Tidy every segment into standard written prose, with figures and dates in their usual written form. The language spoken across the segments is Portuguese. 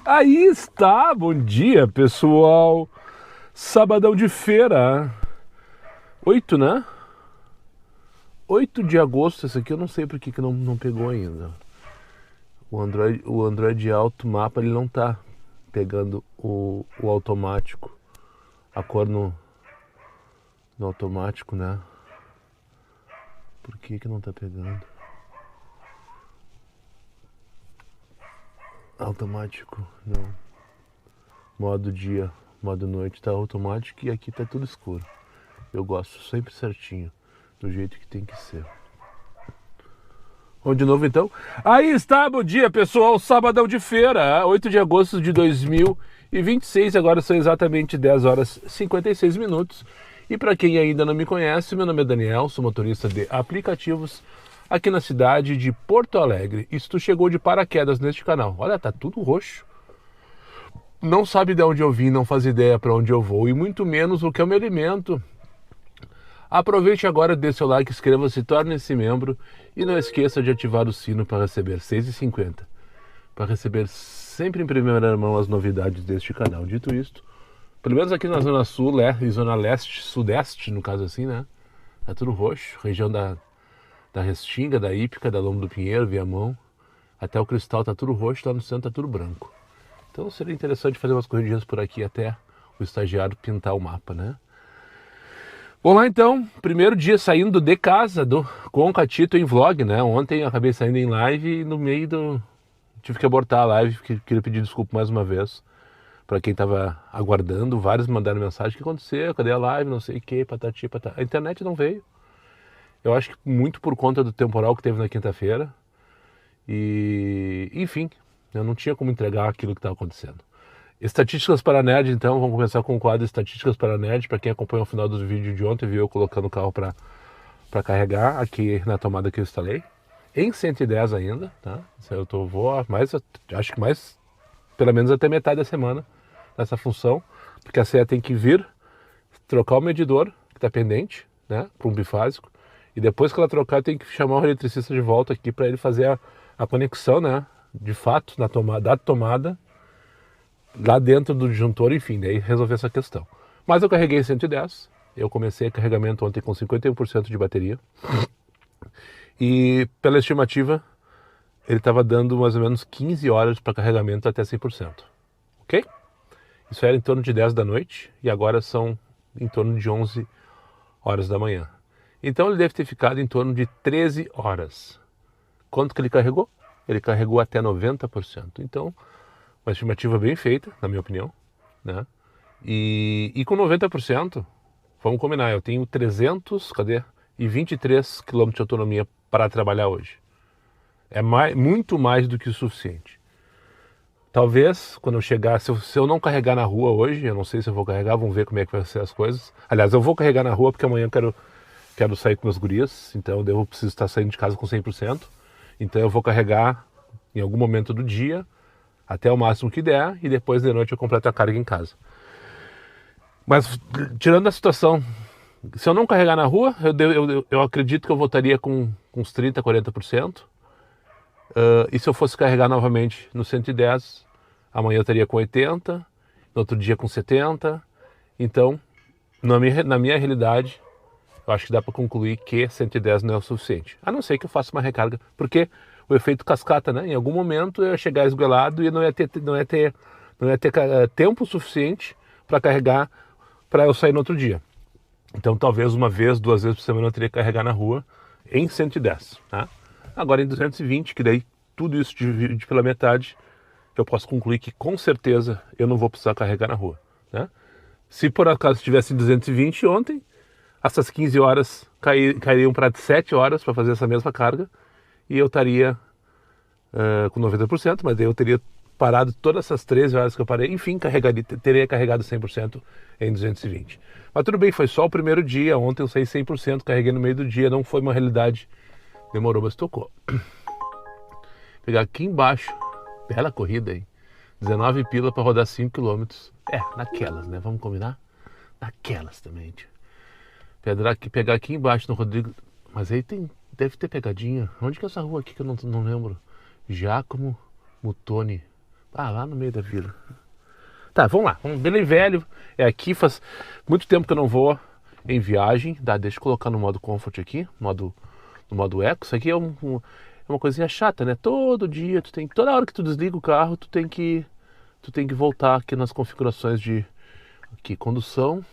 Aí está, bom dia pessoal. Sabadão de feira. 8, né? 8 de agosto, esse aqui eu não sei por que não pegou ainda. O Android Auto Mapa ele não tá pegando o automático. A cor no automático, né? Por que não tá pegando? Automático, não. Modo dia, modo noite tá automático e aqui tá tudo escuro. Eu gosto sempre certinho, do jeito que tem que ser. Vamos de novo então? Aí está, bom dia pessoal, sabadão de feira, 8 de agosto de 2026, agora são exatamente 10 horas e 56 minutos. E para quem ainda não me conhece, meu nome é Daniel, sou motorista de aplicativos aqui na cidade de Porto Alegre. E se tu chegou de paraquedas neste canal, olha, tá tudo roxo. Não sabe de onde eu vim, não faz ideia para onde eu vou e muito menos o que eu me alimento. Aproveite agora, dê seu like, inscreva-se, torne-se membro e não esqueça de ativar o sino para receber 6,50. Para receber sempre em primeira mão as novidades deste canal. Dito isto, pelo menos aqui na Zona Sul e Zona Leste, Sudeste, no caso assim, né? Tá tudo roxo, região da Restinga, da Ípica, da Lombo do Pinheiro, Viamão, até o Cristal tá tudo roxo, lá no centro tá tudo branco. Então seria interessante fazer umas corridinhas por aqui até o estagiário pintar o mapa, né? Vamos lá então, primeiro dia saindo de casa com o Catito em vlog, né? Ontem eu acabei saindo em live e no meio tive que abortar a live, queria pedir desculpa mais uma vez para quem estava aguardando. Vários mandaram mensagem: o que aconteceu? Cadê a live? Não sei o que, patati, patati. A internet não veio. Eu acho que muito por conta do temporal que teve na quinta-feira. E, enfim, eu não tinha como entregar aquilo que estava acontecendo. Estatísticas para Nerd, então, vamos começar com o quadro Estatísticas para Nerd. Para quem acompanhou o final do vídeo de ontem, viu eu colocando o carro para carregar aqui na tomada que eu instalei. Em 110 ainda, tá? Acho que mais, pelo menos até metade da semana, nessa função. Porque a CE tem que vir, trocar o medidor, que está pendente, né? Para um bifásico. E depois que ela trocar, tem que chamar o eletricista de volta aqui para ele fazer a conexão, né? De fato, da tomada lá dentro do disjuntor, enfim, daí resolver essa questão. Mas eu carreguei 110, eu comecei o carregamento ontem com 51% de bateria. E pela estimativa, ele estava dando mais ou menos 15 horas para carregamento até 100%. Ok? Isso era em torno de 10 da noite e agora são em torno de 11 horas da manhã. Então ele deve ter ficado em torno de 13 horas. Quanto que ele carregou? Ele carregou até 90%. Então, uma estimativa bem feita, na minha opinião, né? E com 90%, vamos combinar, eu tenho 323 km de autonomia para trabalhar hoje. É muito mais do que o suficiente. Talvez, quando eu chegar, se eu não carregar na rua hoje, eu não sei se eu vou carregar, vamos ver como é que vai ser as coisas. Aliás, eu vou carregar na rua porque amanhã eu quero sair com meus gurias, então eu preciso estar saindo de casa com 100%. Então eu vou carregar em algum momento do dia, até o máximo que der, e depois de noite eu completo a carga em casa. Mas tirando a situação, se eu não carregar na rua, eu acredito que eu voltaria com uns 30%, 40%. E se eu fosse carregar novamente no 110, amanhã eu estaria com 80%, no outro dia com 70%. Então, na minha realidade, eu acho que dá para concluir que 110 não é o suficiente. A não ser que eu faça uma recarga, porque o efeito cascata, né? Em algum momento eu ia chegar esgoelado e não ia ter tempo suficiente para carregar para eu sair no outro dia. Então talvez uma vez, 2 vezes por semana eu teria que carregar na rua em 110, tá? Agora em 220, que daí tudo isso divide pela metade, eu posso concluir que com certeza eu não vou precisar carregar na rua, né? Se por acaso tivesse 220 ontem, essas 15 horas cairiam para 7 horas para fazer essa mesma carga e eu estaria com 90%, mas daí eu teria parado todas essas 13 horas que eu parei, enfim, teria carregado 100% em 220. Mas tudo bem, foi só o primeiro dia, ontem eu saí 100%, carreguei no meio do dia, não foi uma realidade, demorou, mas tocou. Pegar aqui embaixo, bela corrida aí, 19 pila para rodar 5 km, naquelas, né, vamos combinar? Naquelas também, tio. Pegar aqui embaixo no Rodrigo, mas aí deve ter pegadinha. Onde que é essa rua aqui que eu não lembro? Giacomo Muttoni. Ah, lá no meio da vila. Tá, vamos lá. Belém Velho é aqui, faz muito tempo que eu não vou em viagem. Tá, deixa eu colocar no modo Comfort aqui, no modo Eco. Isso aqui é uma coisinha chata, né? Todo dia, toda hora que tu desliga o carro, tu tem que voltar aqui nas configurações de aqui, condução,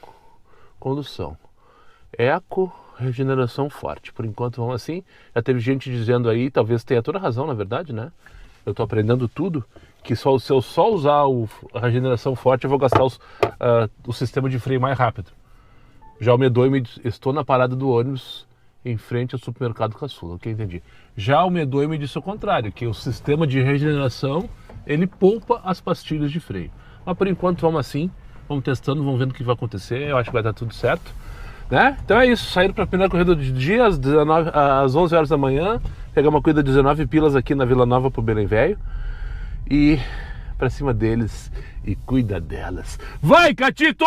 eco, regeneração forte. Por enquanto vamos assim. Já teve gente dizendo aí, talvez tenha toda razão, na verdade, né? Eu tô aprendendo tudo, que se eu só usar a regeneração forte, eu vou gastar o sistema de freio mais rápido. Já o Medoi, estou na parada do ônibus em frente ao supermercado Caçula, ok? Entendi. Já o Medoi me disse o contrário, que o sistema de regeneração, ele poupa as pastilhas de freio. Mas por enquanto vamos assim, vamos testando, vamos vendo o que vai acontecer, eu acho que vai dar tudo certo. Né? Então é isso, saíram para a primeira corrida do dia às 11 horas da manhã, pegar uma corrida de 19 pilas aqui na Vila Nova pro Belém Velho e para cima deles e cuida delas. Vai, Catito!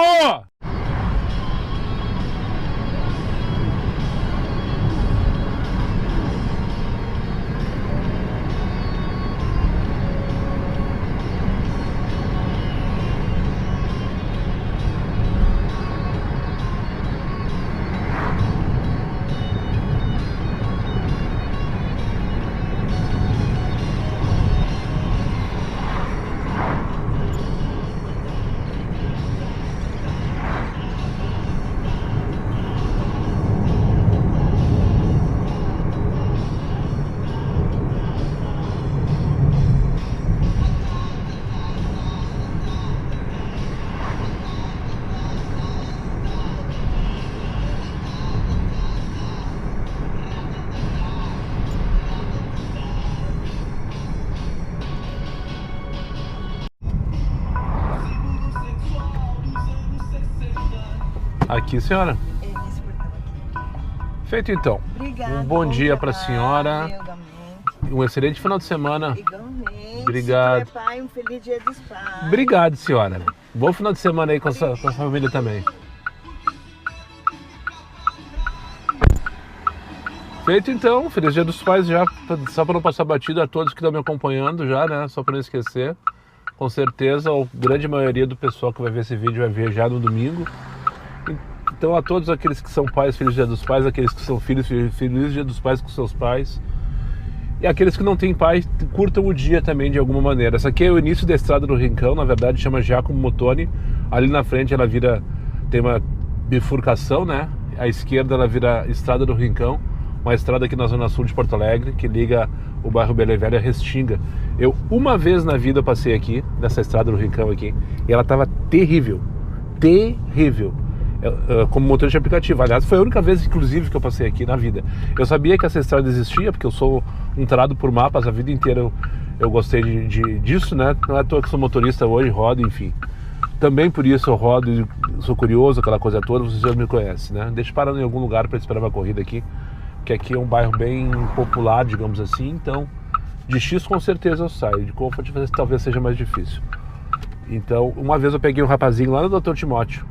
Aqui, senhora. Feito então. Obrigada. Um bom dia para a senhora. Um excelente final de semana. Igualmente. Obrigado. Se tu é pai, um feliz dia dos pais. Obrigado, senhora. Bom final de semana aí com a família também. Feito então, feliz dia dos pais já, só para não passar batido a todos que estão me acompanhando já, né? Só para não esquecer. Com certeza, a grande maioria do pessoal que vai ver esse vídeo vai ver já no domingo. Então a todos aqueles que são pais, feliz dia dos pais, aqueles que são filhos, feliz dia dos pais com seus pais. E aqueles que não têm pai, curtam o dia também de alguma maneira. Essa aqui é o início da estrada do Rincão, na verdade chama Giacomo Mottoni. Ali na frente ela tem uma bifurcação, né? À esquerda ela vira Estrada do Rincão, uma estrada aqui na zona sul de Porto Alegre, que liga o bairro Belém Velho a Restinga. Eu, uma vez na vida, passei aqui, nessa estrada do Rincão aqui, e ela estava terrível, terrível. Como motorista de aplicativo. Aliás, foi a única vez, inclusive, que eu passei aqui na vida. Eu sabia que essa estrada existia, porque eu sou um tarado por mapas, a vida inteira eu gostei disso, né? Não é à toa que sou motorista hoje, rodo, enfim. Também por isso eu rodo e sou curioso, aquela coisa toda, vocês já me conhecem, né? Deixa eu parar em algum lugar para esperar uma corrida aqui, que aqui é um bairro bem popular, digamos assim, então de X com certeza eu saio, de Comfort talvez seja mais difícil. Então, uma vez eu peguei um rapazinho lá no Dr. Timóteo,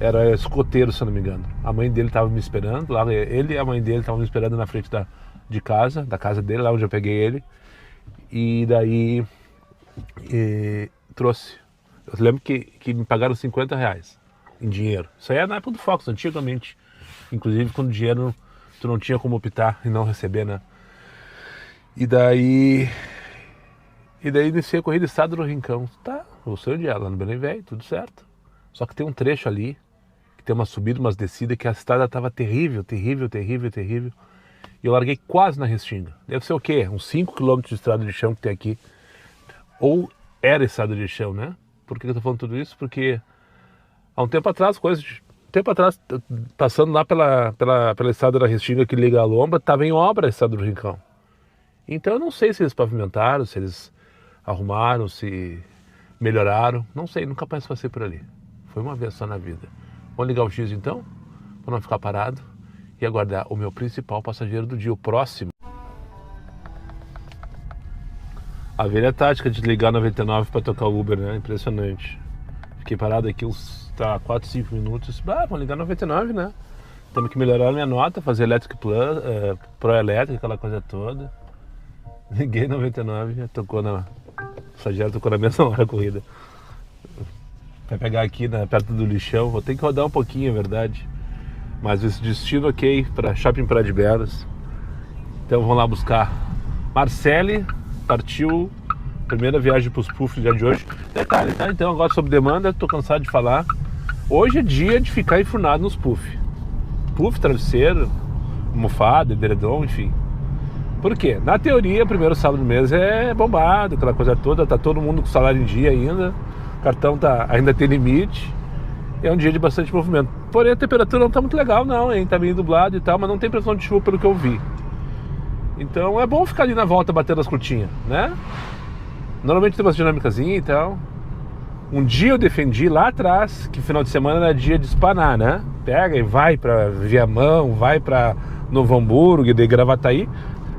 era escoteiro, se eu não me engano. A mãe dele estava me esperando, lá ele e a mãe dele estavam me esperando na frente da casa dele, lá onde eu peguei ele. E daí trouxe. Eu lembro que me pagaram R$50 em dinheiro. Isso aí é na época do Fox, antigamente. Inclusive quando o dinheiro tu não tinha como optar e não receber, né? E daí iniciei a corrida Estrada do Rincão. Tá, eu sei onde é, lá no Belém Velho, tudo certo. Só que tem um trecho ali, que tem uma subida, umas descidas, que a estrada estava terrível. E eu larguei quase na Restinga. Deve ser o quê? Uns 5 km de estrada de chão que tem aqui. Ou era estrada de chão, né? Por que eu tô falando tudo isso? Porque há um tempo atrás, passando lá pela estrada da Restinga que liga a Lomba, estava em obra a estrada do Rincão. Então eu não sei se eles pavimentaram, se eles arrumaram, se melhoraram. Não sei, nunca mais passei por ali. Foi uma vez só na vida. Vamos ligar o X então, para não ficar parado e aguardar o meu principal passageiro do dia, o próximo. A velha tática de ligar 99 para tocar Uber, né? Impressionante. Fiquei parado aqui uns 4, 5 minutos. Vamos ligar 99, né? Temos que melhorar a minha nota, fazer Electric Plus, Pro Elétrica, aquela coisa toda. Liguei 99, tocou na O estagiário tocou na mesma hora a corrida. Vai pegar aqui perto do lixão. Vou ter que rodar um pouquinho, é verdade. Mas esse destino ok para Shopping Praia de Belas. Então vamos lá buscar. Marcele partiu. Primeira viagem para os puffs no dia de hoje. Detalhe, tá? Então agora sobre demanda, tô cansado de falar. Hoje é dia de ficar enfurnado nos puff. Puff, travesseiro, almofada, edredom, enfim. Por quê? Na teoria, primeiro sábado do mês é bombado, aquela coisa toda, tá todo mundo com salário em dia ainda, o cartão ainda tem limite, é um dia de bastante movimento. Porém a temperatura não tá muito legal não, hein? Tá meio nublado e tal, mas não tem previsão de chuva pelo que eu vi. Então é bom ficar ali na volta batendo as curtinhas, né? Normalmente tem umas dinâmicazinhas e tal. Um dia eu defendi lá atrás que final de semana era dia de espanar, né? Pega e vai pra Viamão, vai pra Novo Hamburgo, de Gravataí.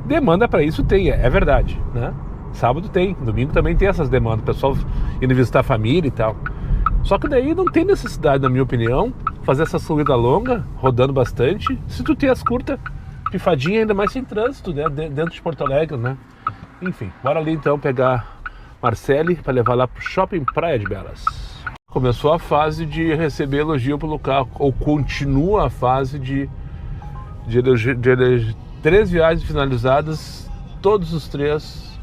Demanda pra isso tem, é verdade, né? Sábado tem, domingo também tem essas demandas, o pessoal indo visitar a família e tal. Só que daí não tem necessidade, na minha opinião, fazer essa corrida longa, rodando bastante, se tu tem as curtas, pifadinha, ainda mais sem trânsito, né? Dentro de Porto Alegre, né? Enfim, bora ali então pegar Marcele para levar lá pro Shopping Praia de Belas. Começou a fase de receber elogio pelo carro, ou continua a fase de 3 viagens finalizadas, todos os 3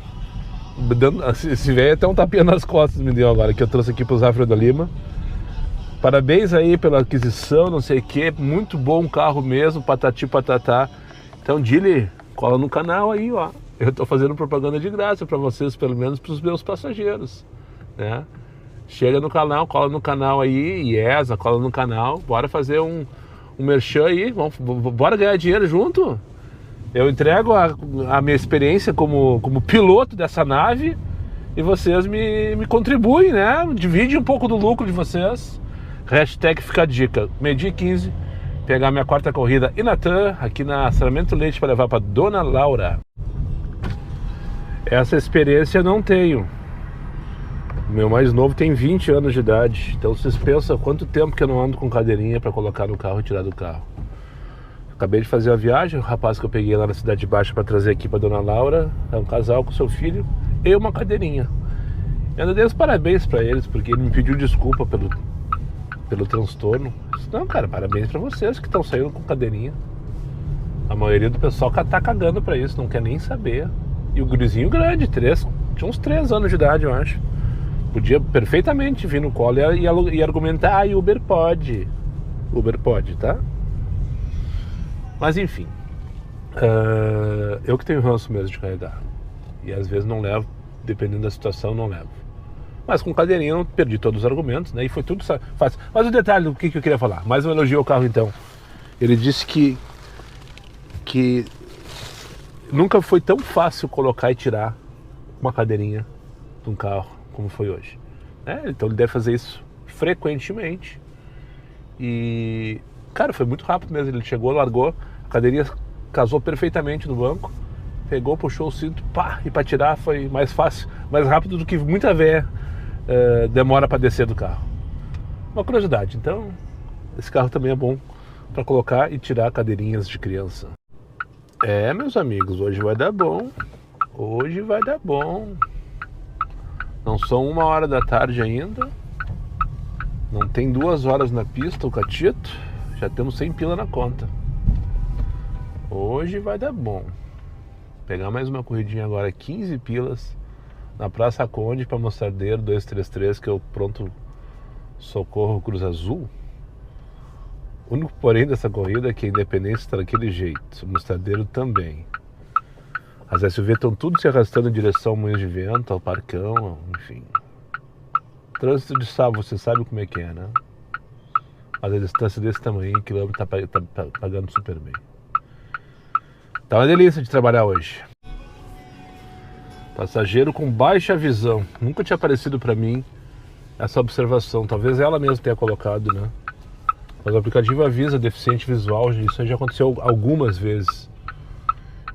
dando, esse velho até um tapinha nas costas me deu agora, que eu trouxe aqui pro Zafra da Lima. Parabéns aí pela aquisição, não sei o que, muito bom carro mesmo, patati patatá. Então Dili, cola no canal aí, ó. Eu tô fazendo propaganda de graça para vocês, pelo menos para os meus passageiros, né? Chega no canal, cola no canal aí, IESA, cola no canal, bora fazer um merchan aí, bora ganhar dinheiro junto. Eu entrego a minha experiência como piloto dessa nave e vocês me contribuem, né? Divide um pouco do lucro de vocês. Hashtag fica a dica, meio-dia 15, pegar minha 4ª corrida Inatã, aqui na Sarmento Leite para levar para Dona Laura. Essa experiência eu não tenho. O meu mais novo tem 20 anos de idade. Então vocês pensam quanto tempo que eu não ando com cadeirinha para colocar no carro e tirar do carro. Acabei de fazer uma viagem, o rapaz que eu peguei lá na Cidade Baixa para trazer aqui para Dona Laura, é um casal com seu filho e uma cadeirinha. Eu ainda dei os parabéns para eles, porque ele me pediu desculpa pelo transtorno. Não, cara, parabéns para vocês que estão saindo com cadeirinha. A maioria do pessoal tá cagando para isso, não quer nem saber. E o gurizinho grande, tinha uns 3 anos de idade, eu acho. Podia perfeitamente vir no colo e argumentar, Uber pode. Uber pode, tá? Mas enfim. Eu que tenho ranço mesmo de carregar. E às vezes não levo, dependendo da situação, não levo. Mas com cadeirinha eu não perdi todos os argumentos, né? E foi tudo fácil. Mas o detalhe do que eu queria falar. Mais um elogio ao carro, então. Ele disse que nunca foi tão fácil colocar e tirar uma cadeirinha de um carro como foi hoje. Então ele deve fazer isso frequentemente. E, cara, foi muito rápido mesmo. Ele chegou, largou, a cadeirinha casou perfeitamente no banco, pegou, puxou o cinto, pá, e para tirar foi mais fácil, mais rápido do que muita véia demora para descer do carro. Uma curiosidade, então, esse carro também é bom para colocar e tirar cadeirinhas de criança. Meus amigos, hoje vai dar bom. Hoje vai dar bom. Não são 1h da tarde ainda. Não tem 2 horas na pista o catito. Já temos 100 pila na conta. Hoje vai dar bom. Pegar mais uma corridinha agora, 15 pilas na Praça Conde para Mostardeiro 233, que é o pronto socorro Cruz Azul. O único porém dessa corrida é que a Independência está daquele jeito, o Mostardeiro também. As SUV estão tudo se arrastando em direção ao Moinhos de Vento, ao Parcão, enfim. Trânsito de sábado, você sabe como é que é, né? Mas a distância desse tamanho, em quilômetro, tá pagando super bem. Tá uma delícia de trabalhar hoje. Passageiro com baixa visão. Nunca tinha aparecido para mim essa observação. Talvez ela mesma tenha colocado, né? Mas o aplicativo avisa deficiente visual, isso já aconteceu algumas vezes.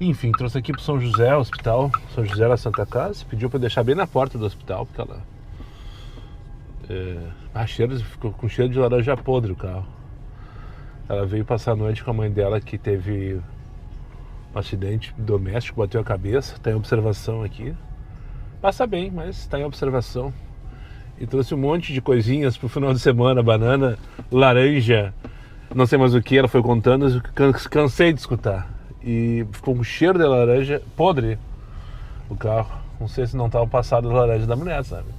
Enfim, trouxe aqui pro São José, hospital, São José da Santa Casa, pediu para deixar bem na porta do hospital, porque ela... ficou com cheiro de laranja podre o carro. Ela veio passar a noite com a mãe dela, que teve um acidente doméstico, bateu a cabeça, tá em observação aqui. Passa bem, mas está em observação. E trouxe um monte de coisinhas pro final de semana, banana, laranja, não sei mais o que, ela foi contando, eu cansei de escutar. E ficou com cheiro de laranja podre o carro. Não sei se não estava passado a laranja da mulher, sabe?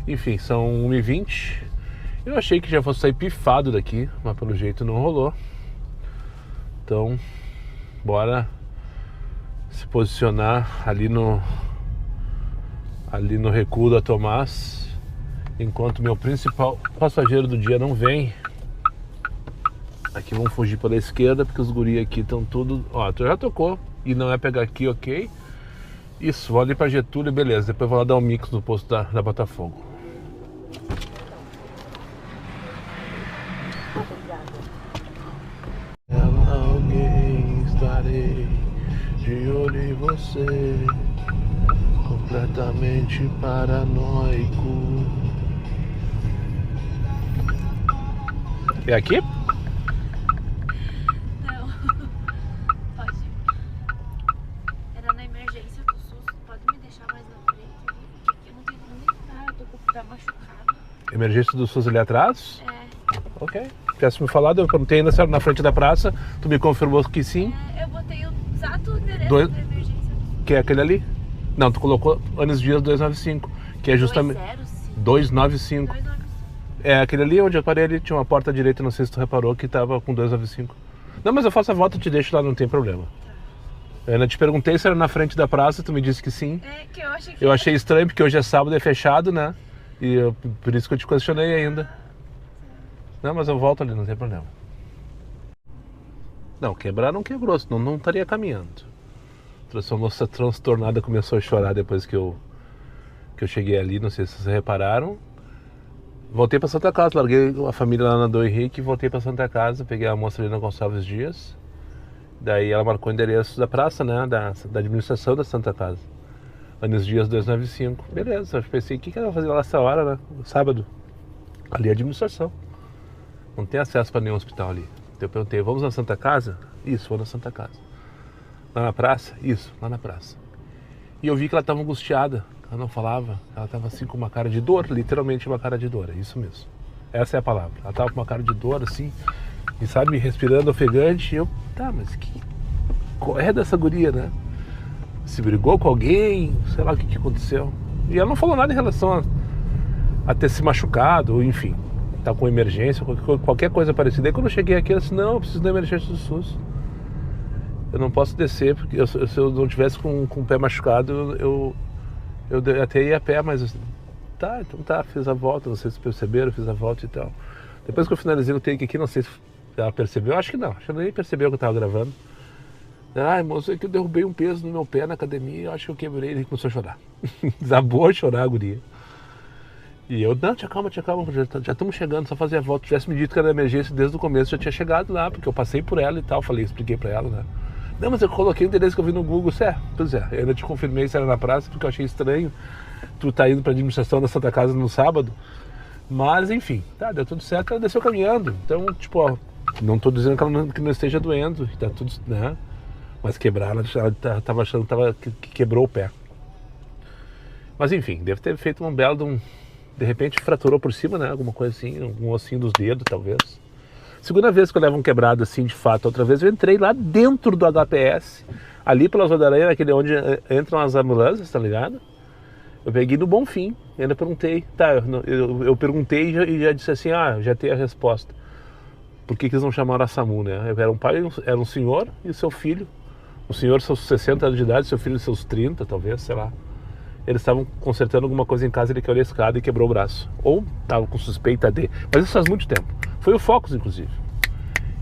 Enfim, são 1h20. Eu achei que já fosse sair pifado daqui, mas pelo jeito não rolou. Então, bora se posicionar ali no recuo da Tomás, enquanto meu principal passageiro do dia não vem. Aqui vamos fugir pela esquerda, porque os guri aqui estão tudo... Ó, tu já tocou e não é pegar aqui, ok? Isso, vou ali pra Getúlio, beleza. Depois vou lá dar um mix no posto da Botafogo. Alguém estarei de olho em você, completamente paranoico. É aqui? Não. Pode. Era na emergência do SUS. Pode me deixar mais na frente? Porque eu não tenho como nem nada. Eu tô com o pé machucado. Emergência do SUS ali atrás? É. Ok. Tivesse me falado, eu perguntei ainda se era na frente da praça. Tu me confirmou que sim. Eu botei o exato endereço Dois- da emergência do SUS. Que é aquele ali? Não, tu colocou Anos Dias 295, que é justamente 205. 295. 295. É aquele ali onde eu parei ali, tinha uma porta direita, não sei se tu reparou, que tava com 295. Não, mas eu faço a volta e te deixo lá, não tem problema. Eu ainda te perguntei se era na frente da praça, tu me disse que sim. É que eu achei que... Eu achei estranho, porque hoje é sábado e é fechado, né? Por isso que eu te questionei ainda. Não, mas eu volto ali, não tem problema. Não, quebrar não quebrou, senão não estaria caminhando. A moça transtornada começou a chorar depois que eu cheguei ali, não sei se vocês repararam. Voltei para Santa Casa, larguei a família lá na Dom Henrique e voltei para Santa Casa, peguei a moça ali na Gonçalves Dias. Daí ela marcou o endereço da praça, né, da administração da Santa Casa. Anos Dias 295. Beleza, eu pensei, o que ela vai fazer lá essa hora, né? Sábado. Ali é a administração. Não tem acesso para nenhum hospital ali. Então eu perguntei, vamos na Santa Casa? Isso, vou na Santa Casa. Lá na praça? Isso, lá na praça. E eu vi que ela estava angustiada, ela não falava, ela estava assim com uma cara de dor, literalmente uma cara de dor, é isso mesmo. Essa é a palavra. Ela estava com uma cara de dor assim, e sabe, respirando ofegante, e eu, tá, mas qual é dessa guria, né? Se brigou com alguém, sei lá o que aconteceu. E ela não falou nada em relação a ter se machucado, ou enfim, tá com emergência, qualquer coisa parecida. Aí quando eu cheguei aqui, ela disse, não, eu preciso da emergência do SUS. Eu não posso descer, porque se eu não tivesse com o pé machucado, eu até ia a pé, mas tá, então tá, fiz a volta, não sei se perceberam, fiz a volta e tal. Depois que eu finalizei o take aqui, não sei se ela percebeu, acho que não, acho que ela nem percebeu que eu tava gravando. Ai, moço, é que eu derrubei um peso no meu pé na academia, eu acho que eu quebrei, ele começou a chorar. Desabou a chorar, a guria. E eu, não, tia calma, já estamos chegando, só fazer a volta. Se tivesse me dito que era emergência desde o começo, já tinha chegado lá, porque eu passei por ela e tal, expliquei pra ela, né? Não, mas eu coloquei o endereço que eu vi no Google. Pois é, eu ainda te confirmei se era na praça, porque eu achei estranho tu tá indo pra administração da Santa Casa no sábado. Mas, enfim, tá, deu tudo certo, ela desceu caminhando. Então, tipo, ó, não tô dizendo que não esteja doendo, que tá tudo, né? Mas quebrar, ela tava achando que quebrou o pé. Mas, enfim, deve ter feito um belo de repente fraturou por cima, né? Alguma coisa assim, um ossinho dos dedos, talvez. Segunda vez que eu levo um quebrado assim, de fato. Outra vez eu entrei lá dentro do HPS, ali pelas Rodaleiras, aquele onde entram as ambulâncias, tá ligado? Eu peguei no Bonfim, ainda perguntei. Tá, eu perguntei e já disse assim, já tem a resposta. Por que eles não chamaram a SAMU, né? Era um pai, era um senhor e seu filho. O senhor seus 60 anos de idade, seu filho seus 30, talvez, sei lá. Eles estavam consertando alguma coisa em casa, ele caiu da escada e quebrou o braço. Ou estava com suspeita de... Mas isso faz muito tempo. Foi o Focus, inclusive.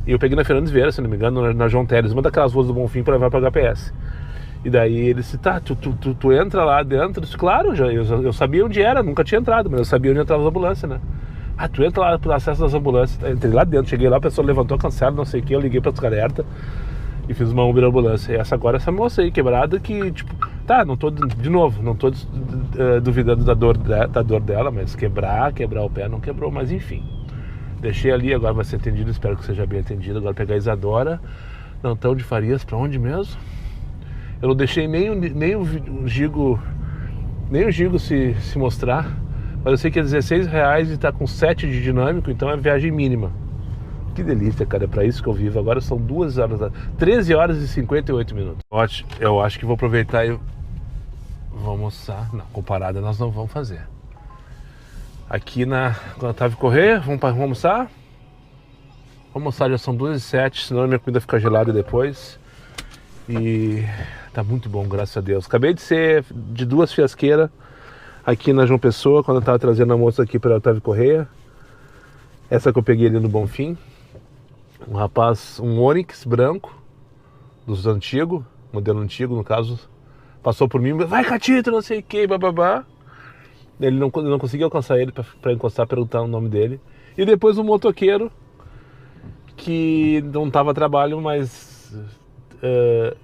E eu peguei na Fernandes Vieira, se não me engano, na João Teles, uma daquelas ruas do Bonfim para levar para o HPS. E daí ele disse, tá, tu entra lá dentro. Eu disse, claro, eu sabia onde era, nunca tinha entrado, mas eu sabia onde entrava as ambulâncias, né? Tu entra lá pro acesso das ambulâncias. Entrei lá dentro, cheguei lá, a pessoa levantou cansada, não sei o que, eu liguei para os alerta e fiz uma Uber ambulância. E essa moça aí, quebrada, que, tipo, tá, não tô duvidando da dor dela, mas quebrar o pé não quebrou, mas enfim. Deixei ali, agora vai ser atendido, espero que seja bem atendido. Agora pegar a Isadora, Antão de Farias, pra onde mesmo? Eu não deixei nem o Gigo Nem o Gigo se mostrar. Mas eu sei que é R$16 e tá com 7 de dinâmico, então é viagem mínima. Que delícia, cara, é pra isso que eu vivo. Agora são 2 horas, 13 horas e 58 minutos. Eu acho que vou aproveitar e vou almoçar. Não, comparada nós não vamos fazer. Aqui quando Otávio Corrêa, vamos almoçar. Vamos almoçar, já são 2h07, senão a minha comida fica gelada depois. E tá muito bom, graças a Deus. Acabei de ser de 2 fiasqueiras aqui na João Pessoa, quando eu tava trazendo a moça aqui para Otávio Corrêa. Essa que eu peguei ali no Bonfim. Um rapaz, um Onix branco, dos antigos, modelo antigo no caso, passou por mim, vai Catito, não sei o que, bababá. Ele não conseguia alcançar ele para encostar, perguntar o nome dele. E depois um motoqueiro que não estava a trabalho, mas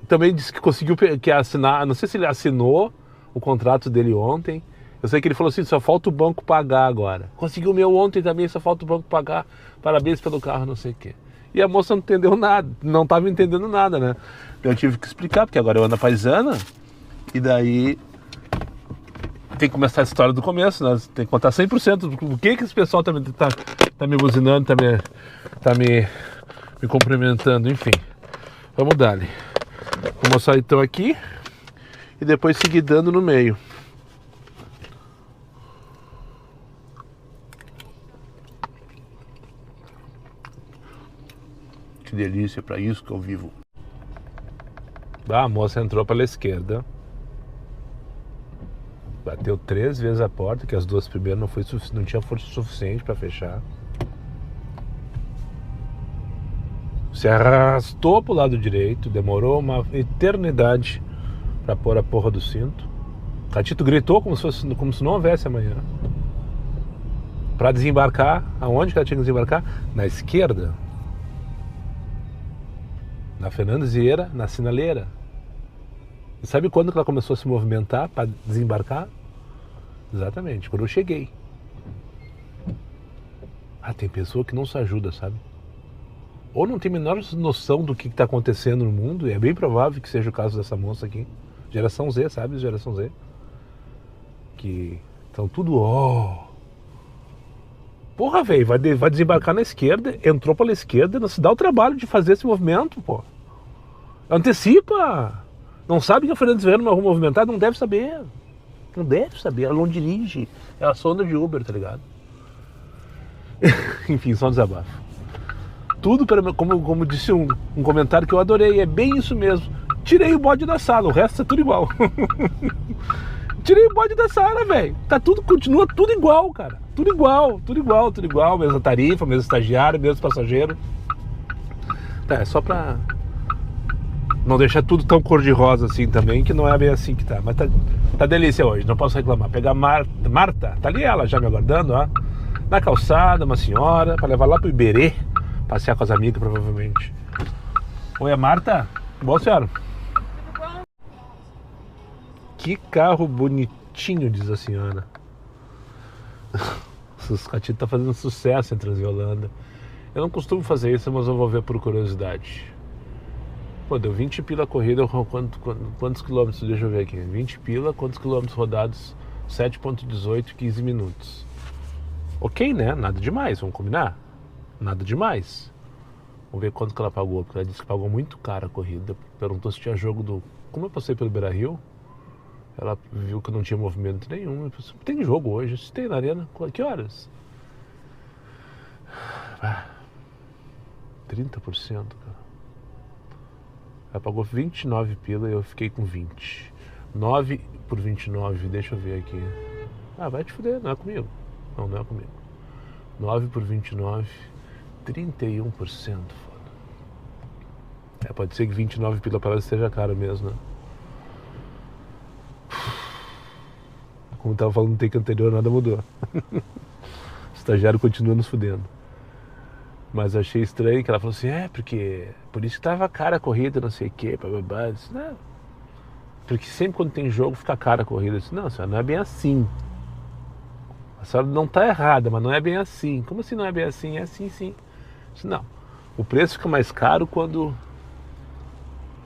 também disse que conseguiu assinar, não sei se ele assinou o contrato dele ontem. Eu sei que ele falou assim, só falta o banco pagar agora. Conseguiu o meu ontem também, só falta o banco pagar. Parabéns pelo carro, não sei o quê. E a moça não entendeu nada, não estava entendendo nada, né? Eu tive que explicar, porque agora eu ando a paisana. E daí tem que começar a história do começo, né? Tem que contar 100% do que esse pessoal tá me buzinando, tá me cumprimentando, enfim. Vamos dar ali. Vou mostrar então aqui e depois seguir dando no meio. Que delícia, para isso que eu vivo. A moça entrou pela esquerda. Bateu 3 vezes a porta, que as 2 primeiras não tinha força suficiente para fechar. Se arrastou pro lado direito, demorou uma eternidade para pôr a porra do cinto. Catito gritou como se não houvesse amanhã. Para desembarcar, aonde que ela tinha que desembarcar? Na esquerda. Na Fernandes Vieira, na sinaleira. E sabe quando que ela começou a se movimentar para desembarcar? Exatamente, quando eu cheguei. Tem pessoa que não se ajuda, sabe? Ou não tem a menor noção do que está acontecendo no mundo, e é bem provável que seja o caso dessa moça aqui. Geração Z, sabe? Geração Z. Que estão tudo... Porra, velho, vai desembarcar na esquerda, entrou pela esquerda, não se dá o trabalho de fazer esse movimento, pô. Antecipa! Não sabe que a Fernandes Vieira não é movimentada? Não deve saber. Não deve saber, ela não dirige. Ela só anda de Uber, tá ligado? Enfim, só um desabafo. Tudo, como disse um comentário que eu adorei, é bem isso mesmo. Tirei o bode da sala, o resto é tudo igual. Tirei o bode da sala, velho. Continua tudo igual, cara. Tudo igual. Mesma tarifa, mesmo estagiário, mesmo passageiro. É só pra não deixar tudo tão cor-de-rosa assim também, que não é bem assim que tá. Mas tá delícia hoje, não posso reclamar. Pegar Marta, tá ali ela já me aguardando, ó. Na calçada, uma senhora, pra levar lá pro Iberê. Passear com as amigas, provavelmente. Oi, é Marta? Boa, senhora. Que carro bonitinho, diz a senhora. Os Catito tá fazendo sucesso em Transiolanda. Eu não costumo fazer isso, mas eu vou ver por curiosidade. Pô, deu 20 pila a corrida, quantos quilômetros? Deixa eu ver aqui. 20 pila, quantos quilômetros rodados? 7.18, 15 minutos. Ok, né? Nada demais, vamos combinar? Nada demais. Vamos ver quanto que ela pagou, porque ela disse que pagou muito caro a corrida. Perguntou se tinha jogo do... Como eu passei pelo Beira-Rio, ela viu que não tinha movimento nenhum. Eu pensei, tem jogo hoje? Se tem na arena, que horas? 30%, cara. Ela pagou 29 pila e eu fiquei com 20. 9 por 29, deixa eu ver aqui. Vai te fuder, não é comigo. Não é comigo. 9 por 29, 31%, foda. Pode ser que 29 pila para ela esteja caro mesmo, né? Como eu tava falando no take anterior, nada mudou. O estagiário continua nos fudendo. Mas achei estranho que ela falou assim, porque por isso que tava cara a corrida, não sei o que, bababá. Eu disse, não, porque sempre quando tem jogo fica cara a corrida. Eu disse, não, senhora, não é bem assim. A senhora não tá errada, mas não é bem assim. Como assim não é bem assim? É assim, sim. Eu disse, não, o preço fica mais caro quando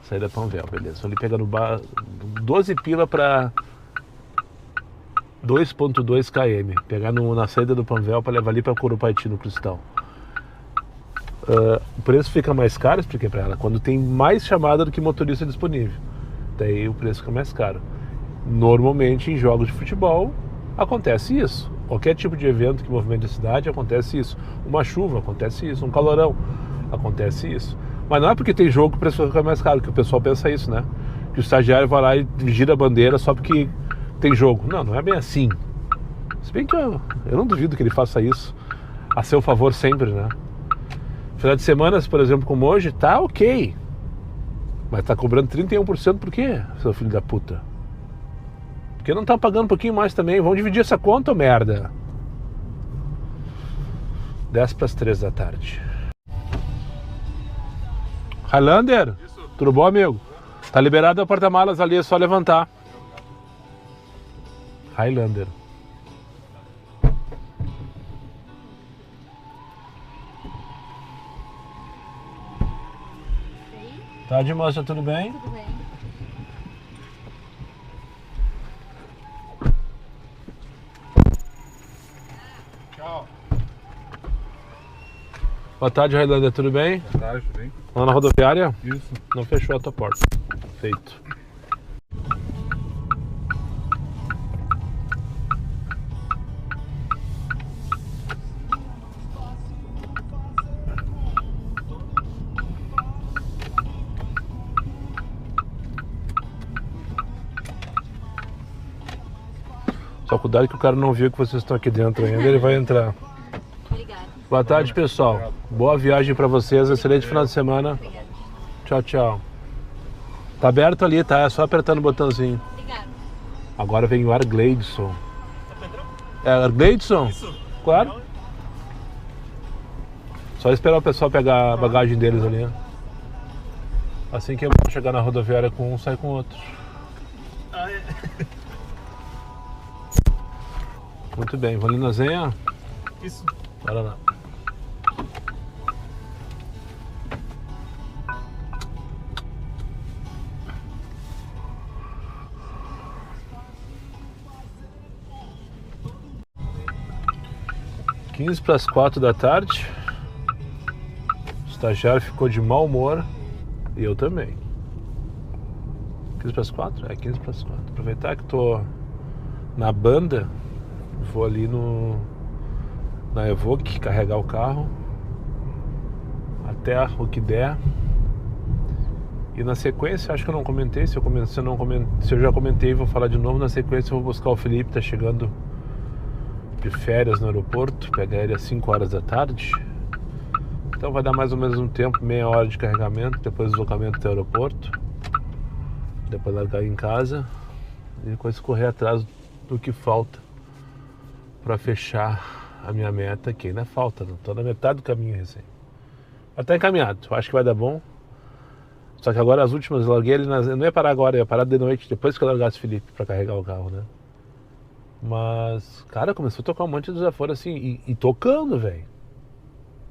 sair da Panvel, beleza. Vou ali pegar no bar 12 pila pra 2,2 km. Pegar na saída do Panvel para levar ali para Curupaiti, no Cristal. O preço fica mais caro, expliquei para ela, quando tem mais chamada do que motorista disponível. Daí o preço fica mais caro. Normalmente em jogos de futebol acontece isso. Qualquer tipo de evento que movimente a cidade acontece isso. Uma chuva, acontece isso. Um calorão, acontece isso. Mas não é porque tem jogo que o preço fica mais caro, que o pessoal pensa isso, né? Que o estagiário vai lá e gira a bandeira só porque tem jogo. Não, não é bem assim. Se bem que eu não duvido que ele faça isso a seu favor sempre, né? Final de semana, por exemplo, como hoje, tá ok. Mas tá cobrando 31% por quê, seu filho da puta? Porque não tá pagando um pouquinho mais também. Vamos dividir essa conta, ô merda. 2:50 da tarde. Highlander? Isso. Tudo bom, amigo? Tá liberado o porta-malas ali, é só levantar. Highlander. Tarde, moça, tudo bem? Tudo bem. Tchau. Boa tarde, Highlander, tudo bem? Boa tarde, tudo bem? Lá na rodoviária? Isso. Não fechou a tua porta. Feito. Só cuidado que o cara não viu que vocês estão aqui dentro ainda, ele vai entrar. Obrigada. Boa tarde, pessoal. Boa viagem pra vocês, excelente final de semana. Obrigada. Tchau, tchau. Tá aberto ali, tá? É só apertando o botãozinho. Obrigada. Agora vem o Argleidson. É Argleidson? Isso. Claro. Só esperar o pessoal pegar a bagagem deles ali. Assim que eu chegar na rodoviária com um, sai com o outro. Ah, é. Muito bem, vou ali na Zenha. Isso. Bora lá. Quinze para as 4 da tarde. O estagiário ficou de mau humor. E eu também. 15 para as 4? É, 15 para as 4. Aproveitar que tô na banda, vou ali na Evoque carregar o carro até o que der. E na sequência, acho que eu não comentei, se eu já comentei, vou falar de novo. Na sequência eu vou buscar o Felipe, tá chegando de férias no aeroporto, pegar ele às 5 horas da tarde. Então vai dar mais ou menos um tempo, meia hora de carregamento, depois deslocamento até o aeroporto, depois largar em casa e depois correr atrás do que falta para fechar a minha meta, que ainda falta, não tô na metade do caminho recém. Mas tá encaminhado, acho que vai dar bom. Só que agora as últimas eu larguei ele, eu não ia parar agora, eu ia parar de noite, depois que eu largasse o Felipe para carregar o carro, né? Mas, cara, começou a tocar um monte de desaforo assim, e tocando, velho.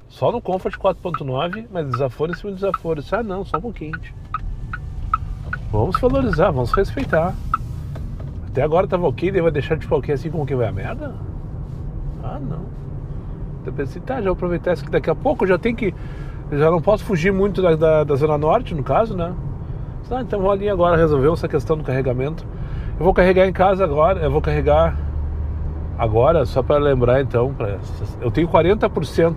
Só no Comfort 4.9, mas desaforo em cima de desaforo. Ah, não, só um pouquinho. Vamos valorizar, vamos respeitar. Até agora tava ok, daí vai deixar de ok assim como que vai a merda? Ah, não. Eu pensei, tá, já vou aproveitar isso que daqui a pouco eu já tenho que... Eu já não posso fugir muito da Zona Norte, no caso, né? Ah, então vou ali agora resolver essa questão do carregamento. Eu vou carregar em casa agora, eu vou carregar agora, só para lembrar então, eu tenho 40%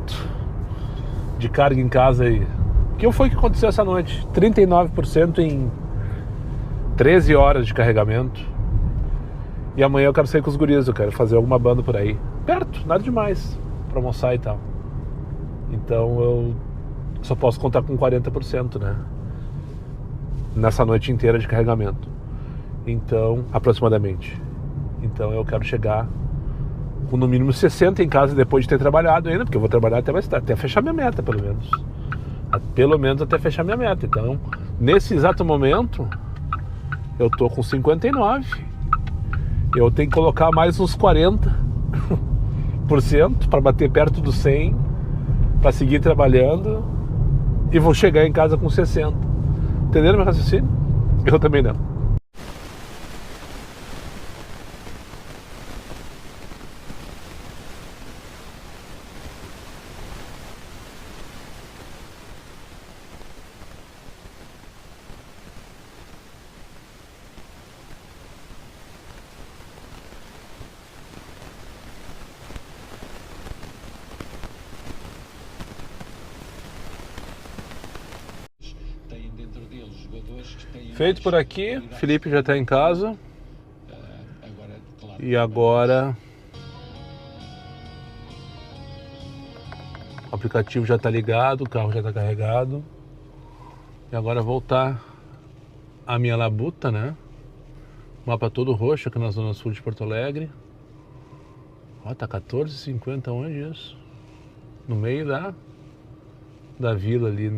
de carga em casa aí. O que foi que aconteceu essa noite? 39% em 13 horas de carregamento. E amanhã eu quero sair com os guris, eu quero fazer alguma banda por aí. Perto, nada demais, pra almoçar e tal. Então eu só posso contar com 40%, né? Nessa noite inteira de carregamento. Então, aproximadamente. Então eu quero chegar com no mínimo 60 em casa depois de ter trabalhado ainda, porque eu vou trabalhar até mais tarde, até fechar minha meta, pelo menos. Pelo menos até fechar minha meta. Então, nesse exato momento, eu tô com 59. Eu tenho que colocar mais uns 40% para bater perto do 100, para seguir trabalhando, e vou chegar em casa com 60. Entenderam meu raciocínio? Eu também não. Feito por aqui, Felipe já está em casa. E agora o aplicativo já está ligado, o carro já está carregado. E agora voltar a minha labuta, né? Mapa todo roxo aqui na zona sul de Porto Alegre. Ó, tá 14,50 onde isso? No meio da vila ali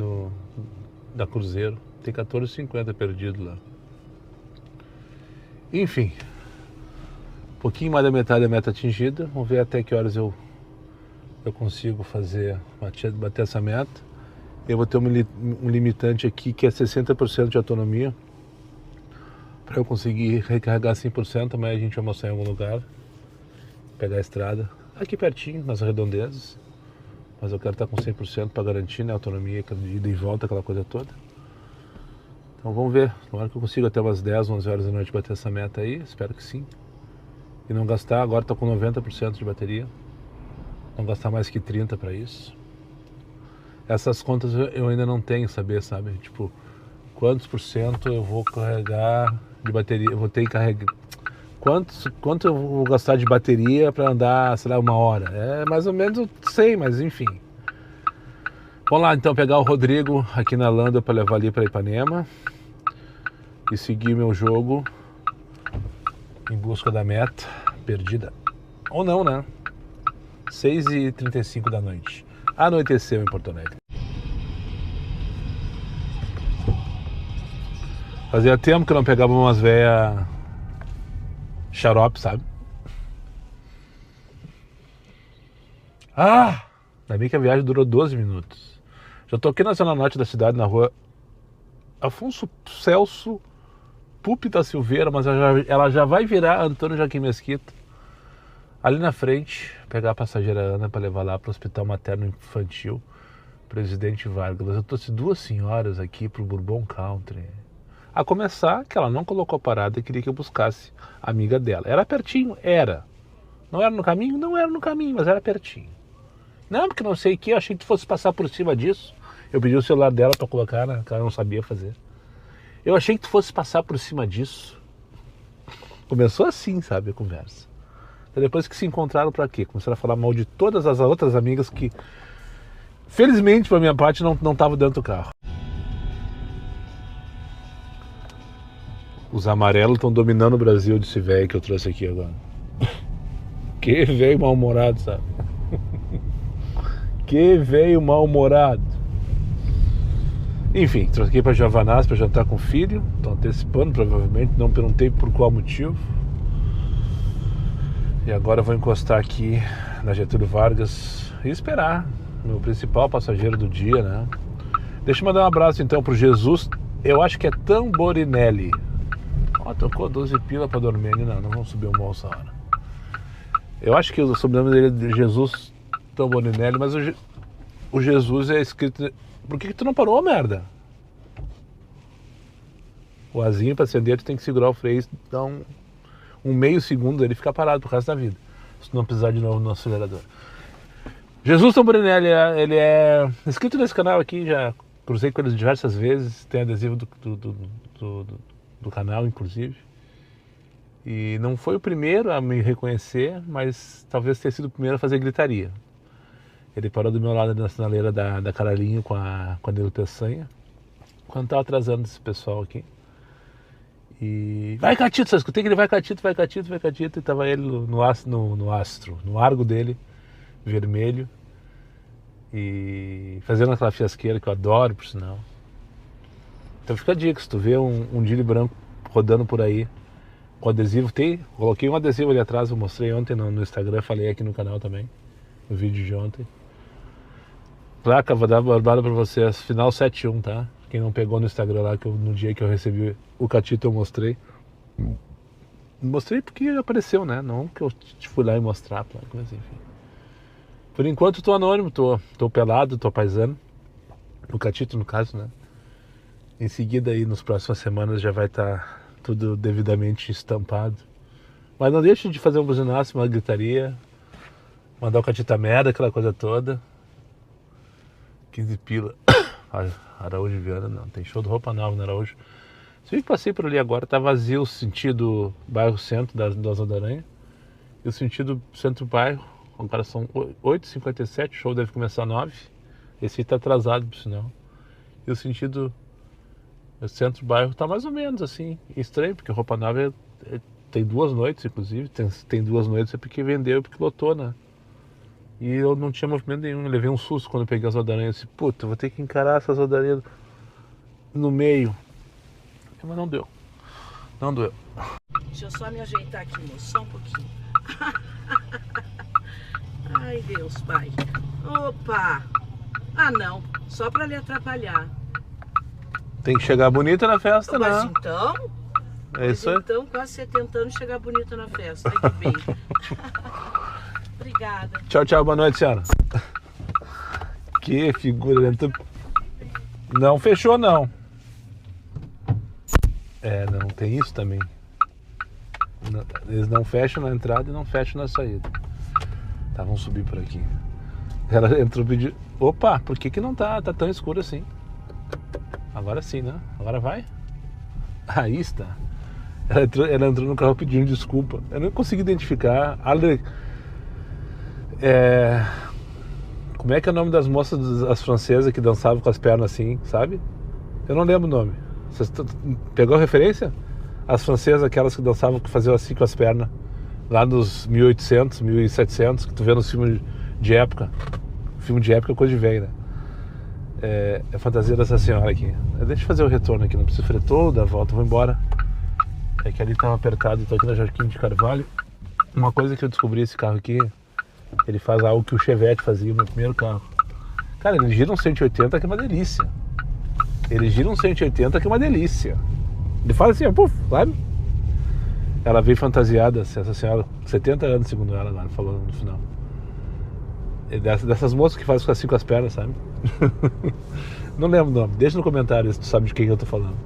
da Cruzeiro. Tem 14,50 perdido lá. Enfim. Um pouquinho mais da metade da meta atingida. Vamos ver até que horas eu consigo bater essa meta. Eu vou ter um limitante aqui que é 60% de autonomia. Para eu conseguir recarregar 100%, mas a gente vai mostrar em algum lugar. Pegar a estrada. Aqui pertinho, nas redondezas. Mas eu quero estar com 100% para garantir, né, a autonomia, de ida e volta, aquela coisa toda. Então vamos ver. Na hora que eu consigo até umas 10, 11 horas da noite bater essa meta aí. Espero que sim. E não gastar, agora estou com 90% de bateria. Não gastar mais que 30% para isso. Essas contas eu ainda não tenho, sabe? Tipo, quantos por cento eu vou carregar de bateria, eu vou ter que carregar. Quanto eu vou gastar de bateria para andar, sei lá, 1 hora? É mais ou menos, eu sei, mas enfim. Vamos lá então pegar o Rodrigo aqui na Landa para levar ali para Ipanema e seguir meu jogo em busca da meta perdida. Ou não, né? 6h35 da noite. Anoiteceu em Porto Alegre. Fazia tempo que eu não pegava umas velhas xarope, sabe? Ainda bem que a viagem durou 12 minutos. Já tô aqui na zona norte da cidade, na rua Afonso Celso Pupi da Silveira, mas ela já vai virar Antônio Joaquim Mesquita. Ali na frente, pegar a passageira Ana para levar lá para o Hospital Materno Infantil Presidente Vargas. Eu trouxe 2 senhoras aqui pro Bourbon Country. A começar que ela não colocou parada e queria que eu buscasse a amiga dela. Era pertinho? Era. Não era no caminho? Não era no caminho, mas era pertinho. Não, porque não sei o que, eu achei que tu fosse passar por cima disso. Eu pedi o celular dela para colocar, né, que ela não sabia fazer. Eu achei que tu fosse passar por cima disso. Começou assim, sabe, a conversa. E depois que se encontraram, pra quê? Começaram a falar mal de todas as outras amigas que, felizmente, pra minha parte, não estavam dentro do carro. Os amarelos estão dominando o Brasil desse velho que eu trouxe aqui agora. Que velho mal-humorado, sabe? Que velho mal-humorado. Enfim, trouxe aqui pra Javanás pra jantar com o filho. Estão antecipando, provavelmente. Não perguntei por qual motivo. E agora eu vou encostar aqui na Getúlio Vargas e esperar meu principal passageiro do dia, né? Deixa eu mandar um abraço então pro Jesus. Eu acho que é Tamborinelli. Ó, tocou 12 pila pra dormir ali. Não vamos subir o morro essa hora. Eu acho que o sobrenome dele é de Jesus Tamborinelli, mas o Jesus é escrito... Por que tu não parou, merda? O azinho pra acender, tu tem que segurar o freio, dar um meio segundo, ele fica parado pro resto da vida. Se não precisar de novo no acelerador. Jesus Tamborinelli, ele é inscrito nesse canal aqui, já cruzei com ele diversas vezes, tem adesivo do canal, inclusive. E não foi o primeiro a me reconhecer, mas talvez tenha sido o primeiro a fazer gritaria. Ele parou do meu lado na sinaleira da Caralinho com a Nilo Peçanha, quando estava atrasando esse pessoal aqui. E vai Catito, só escutei que ele vai Catito, e tava ele no astro, no argo dele, vermelho, e fazendo aquela fiasqueira que eu adoro, por sinal. Então fica a dica, se tu vê um Dili branco rodando por aí, com adesivo, coloquei um adesivo ali atrás, eu mostrei ontem no Instagram, falei aqui no canal também, no vídeo de ontem. Placa, vou dar barbada pra vocês, final 71, tá? Quem não pegou no Instagram lá, no dia que eu recebi o Catito eu mostrei. Mostrei porque apareceu, né? Não que eu fui lá e mostrar, mas enfim. Por enquanto tô anônimo, tô pelado, tô paisano. O Catito no caso, né? Em seguida aí, nas próximas semanas já vai estar tudo devidamente estampado. Mas não deixe de fazer um buzinaço, uma gritaria. Mandar o Catito a merda, aquela coisa toda. 15 pila. Araújo Viana, não. Tem show do Roupa Nova no Araújo. Se eu passei por ali agora, tá vazio o sentido bairro centro da Asa da Aranha. E o sentido centro-bairro, agora são 8h57, o show deve começar às 9h. Esse aí tá atrasado, por sinal. E o sentido centro-bairro tá mais ou menos assim. Estranho, porque Roupa Nova tem 2 noites, inclusive. Tem 2 noites é porque vendeu, porque lotou, né? E eu não tinha movimento nenhum. Eu levei um susto quando eu peguei as rodarinhas. Eu disse, puta, vou ter que encarar essas rodarinhas no meio. Mas não deu. Não doeu. Deixa eu só me ajeitar aqui, moço, só um pouquinho. Ai, Deus, pai. Opa! Ah, não. Só pra lhe atrapalhar. Tem que chegar bonita na festa, Mas né? então... É isso aí. Então, quase 70 anos, chegar bonita na festa. Ai, que bem. Obrigada. Tchau, tchau. Boa noite, senhora. Que figura. Não fechou, não. Não tem isso também. Eles não fecham na entrada e não fecham na saída. Tá, vamos subir por aqui. Ela entrou pedindo... Opa, por que não tá tão escuro assim? Agora sim, né? Agora vai. Aí está. Ela entrou no carro pedindo desculpa. Eu não consegui identificar. Como é que é o nome das moças, as francesas que dançavam com as pernas assim, sabe? Eu não lembro o nome. Você pegou a referência? As francesas, aquelas que dançavam, que faziam assim com as pernas. Lá nos 1800, 1700, que tu vê nos filmes de época. Filme de época é coisa de velho, né? É a fantasia dessa senhora aqui. Deixa eu fazer o retorno aqui, não preciso fazer toda a volta, vou embora. É que ali tava apertado, tô aqui na Joaquim de Carvalho. Uma coisa que eu descobri, esse carro aqui, ele faz algo que o Chevette fazia, o meu primeiro carro. Cara, ele gira um 180 que é uma delícia. Ele gira um 180 que é uma delícia. Ele faz assim, ó, puf, sabe? Ela veio fantasiada, essa senhora, 70 anos, segundo ela, agora, falou no final. Dessas moças que fazem assim com as pernas, sabe? Não lembro o nome, deixa no comentário se tu sabe de quem eu tô falando.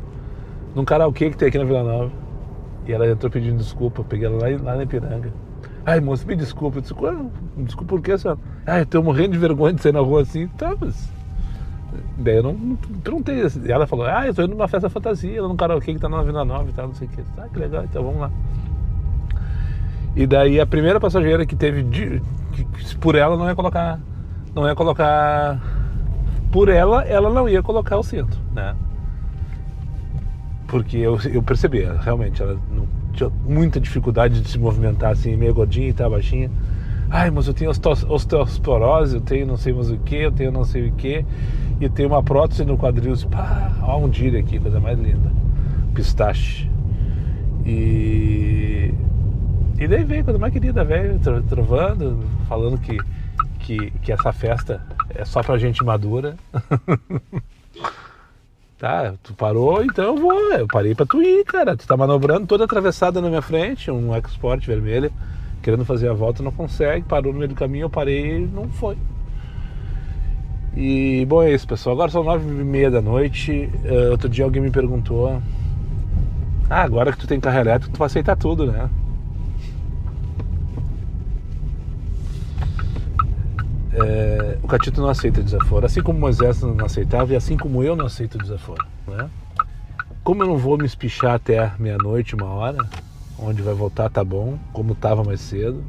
Num karaokê que tem aqui na Vila Nova. E ela entrou pedindo desculpa, eu peguei ela lá na Ipiranga. Ai, moça, me desculpa. Desculpa por quê, senhora? Ai, eu tô morrendo de vergonha de sair na rua assim. Tá, mas... Daí eu não perguntei. E ela falou, eu tô indo numa festa fantasia, num karaokê que tá na Vila Nova e tal, não sei o que. Ah, que legal, então vamos lá. E daí a primeira passageira que teve, que por ela não ia colocar... Por ela não ia colocar o cinto, né? Porque eu percebi, realmente, ela não tinha muita dificuldade de se movimentar assim, meio gordinha e tal, baixinha. Ai, mas eu tenho osteoporose, eu tenho não sei mais o que, eu tenho não sei o que, e tenho uma prótese no quadril. Pá, ó, um dírio aqui, coisa mais linda. Pistache. E daí veio, coisa mais querida, velho, trovando, falando que essa festa é só pra gente madura. Tá, tu parou, então eu vou. Eu parei pra tu ir, cara. Tu tá manobrando toda atravessada na minha frente, um EcoSport vermelho, querendo fazer a volta, não consegue. Parou no meio do caminho, eu parei e não foi. E, bom, é isso, pessoal. Agora são 9h30 da noite. Outro dia alguém me perguntou: agora que tu tem carro elétrico, tu vai aceitar tudo, né? O Catito não aceita desaforo, assim como Moisés não aceitava e assim como eu não aceito desaforo, né? Como eu não vou me espichar até meia-noite, 1h, onde vai voltar tá bom, como tava mais cedo.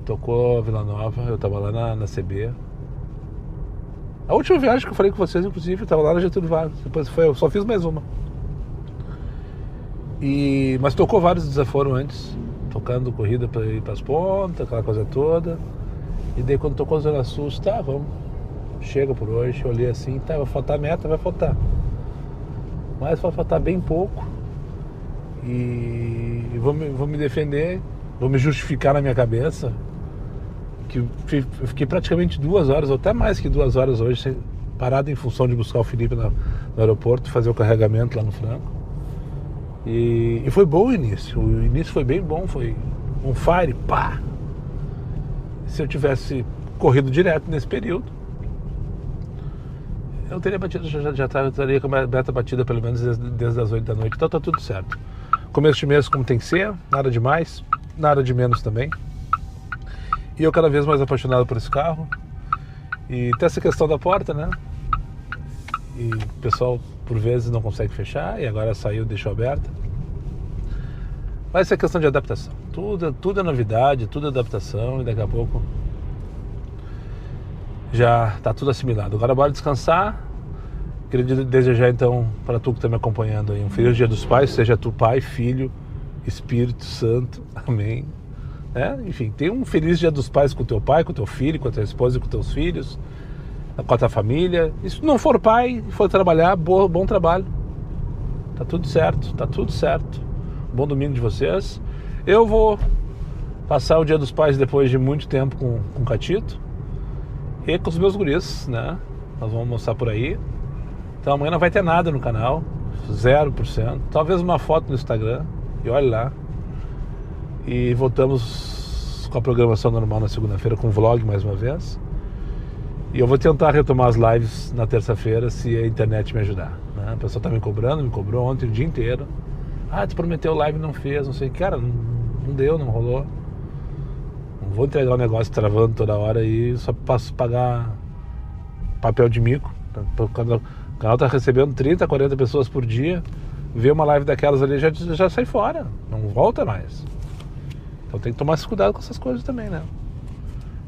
Tocou a Vila Nova, eu tava lá na CB. A última viagem que eu falei com vocês, inclusive, eu tava lá na Getúlio Vargas, depois eu só fiz mais uma. Mas tocou vários desaforos antes, tocando corrida para ir pras pontas, aquela coisa toda. E daí quando tocou a Zona Sul, tá, vamos, chega por hoje. Eu olhei assim, tá, vai faltar meta, vai faltar. Mas vai faltar bem pouco. E vou me defender, vou me justificar na minha cabeça. Que eu fiquei praticamente 2 horas, ou até mais que 2 horas hoje, parado em função de buscar o Felipe no aeroporto, fazer o carregamento lá no Franco. E foi bom o início foi bem bom, foi um fire, pá! Se eu tivesse corrido direto nesse período, eu teria batido, já estaria com a meta batida pelo menos desde as 8 da noite, então tá tudo certo. Começo de mês como tem que ser, nada de mais, nada de menos também. E eu cada vez mais apaixonado por esse carro. E tem essa questão da porta, né? E o pessoal por vezes não consegue fechar e agora saiu e deixou aberta. Vai ser questão de adaptação. Tudo é novidade, tudo é adaptação e daqui a pouco já está tudo assimilado. Agora bora descansar. Queria desejar então para tu que está me acompanhando aí um feliz Dia dos Pais, seja tu pai, filho, Espírito Santo, amém. Enfim, tem um feliz Dia dos Pais com teu pai, com teu filho, com a tua esposa e com teus filhos, com a tua família. E se não for pai e for trabalhar, bom trabalho. Tá tudo certo, tá tudo certo. Bom domingo de vocês. Eu vou passar o Dia dos Pais depois de muito tempo com o Catito e com os meus guris, né? Nós vamos almoçar por aí. Então amanhã não vai ter nada no canal, 0%. Talvez uma foto no Instagram, e olha lá. E voltamos com a programação normal na segunda-feira, com o vlog mais uma vez. E eu vou tentar retomar as lives na terça-feira, se a internet me ajudar, né? A pessoa tá me cobrou ontem o dia inteiro. Tu prometeu live e não fez, não sei. Cara, não deu, não rolou. Não vou entregar o negócio travando toda hora e só passo pagar papel de mico. Quando o canal tá recebendo 30, 40 pessoas por dia, ver uma live daquelas ali já sai fora, não volta mais. Então tem que tomar esse cuidado com essas coisas também, né?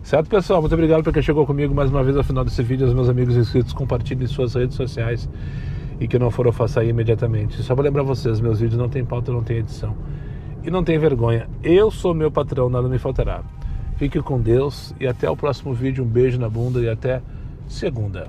Certo, pessoal? Muito obrigado por quem chegou comigo mais uma vez ao final desse vídeo. Os meus amigos inscritos, compartilhem em suas redes sociais. E que não for, faça aí imediatamente. Só vou lembrar vocês, meus vídeos não tem pauta, não tem edição. E não tem vergonha. Eu sou meu patrão, nada me faltará. Fique com Deus e até o próximo vídeo. Um beijo na bunda e até segunda.